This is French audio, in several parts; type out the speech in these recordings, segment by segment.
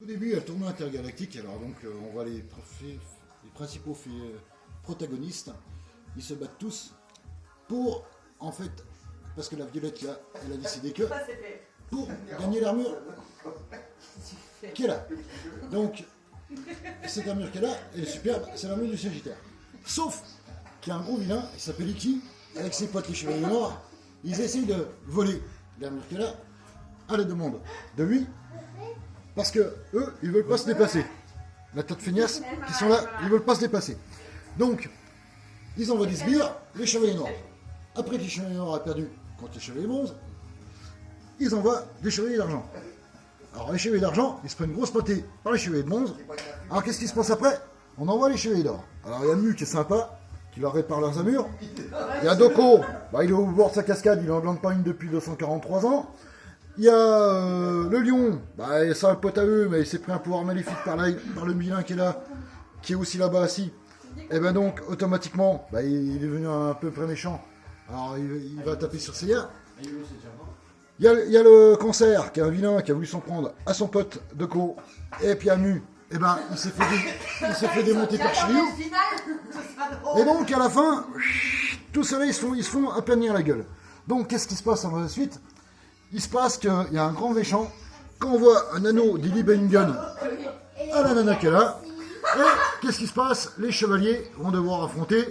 Au début, il y a le tournoi intergalactique, alors donc on voit les principaux protagonistes, ils se battent tous pour, en fait, parce que la Violette là, elle a décidé que, pour gagner l'armure qu'elle a. Donc, cette armure qu'elle a, elle est superbe, c'est l'armure du Sagittaire. Sauf qu'il y a un gros vilain, il s'appelle Iki, avec ses potes les Chevaliers Noirs, ils essayent de voler l'armure qu'elle a à la demande de lui, parce que eux, ils veulent pas se déplacer. La tête feignasse qui sont là, ils veulent pas se déplacer. Donc, ils envoient des sbires, les Chevaliers Noirs. Après que les Chevaliers Noirs aient perdu contre les Chevaliers Bronze, ils envoient des Chevaliers d'Argent. Alors les Chevaliers d'Argent, ils se prennent grosse pâtée par les Chevaliers de Bronze. Alors qu'est-ce qui se passe après? On envoie les Chevaliers d'Or. Alors il y a Mu qui est sympa, qui leur répare leurs armures. Il y a Doko, bah, il est au bord de sa cascade, il en blinde pas une depuis 243 ans. Il y a le lion, bah, c'est un pote à eux, mais il s'est pris un pouvoir maléfique par le vilain qui est là, qui est aussi là-bas assis. Et ben donc, automatiquement, bah, il est devenu un peu près méchant. Alors il va taper sur Seiya. Il y a le cancer, qui est un vilain, qui a voulu s'en prendre à son pote Doko. Et puis à Mu, et ben il s'est fait démonter par Shiryu. Et donc à la fin, tout cela ils se font aplanir la gueule. Donc qu'est-ce qui se passe en la suite? Il se passe qu'il y a un grand méchant, quand on voit un anneau d'Ili Bengun à la nana qu'elle a, et qu'est-ce qui se passe? Les chevaliers vont devoir affronter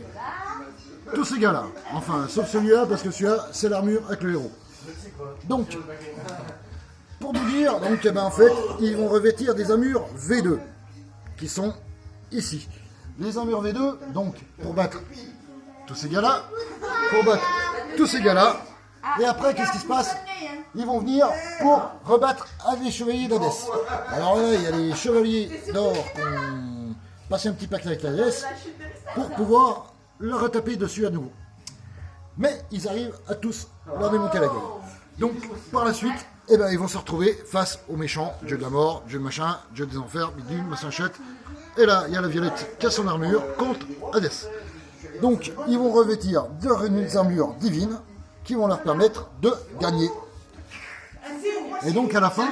tous ces gars-là. Enfin, sauf celui-là, parce que celui-là, c'est l'armure avec le héros. Donc, pour vous dire, donc, eh ben, en fait, ils vont revêtir des armures V2, qui sont ici. Les armures V2, donc, pour battre tous ces gars-là, et après, qu'est-ce qui se passe? Ils vont venir pour rebattre les chevaliers d'Hadès. Alors là, il y a les chevaliers d'or qui ont passé un petit pacte avec l'Hadès pour pouvoir leur retaper dessus à nouveau. Mais ils arrivent à tous leur démonter la gueule. Donc, par la suite, eh ben, ils vont se retrouver face aux méchants, dieu de la mort, dieu de machin, dieu des enfers, bidule, machin chette. Et là, il y a la Violette qui a son armure contre Hadès. Donc, ils vont revêtir des armures divines qui vont leur permettre de gagner. Et donc, à la fin,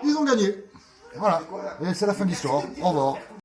ils ont gagné. Voilà. Et c'est la fin de l'histoire. Au revoir.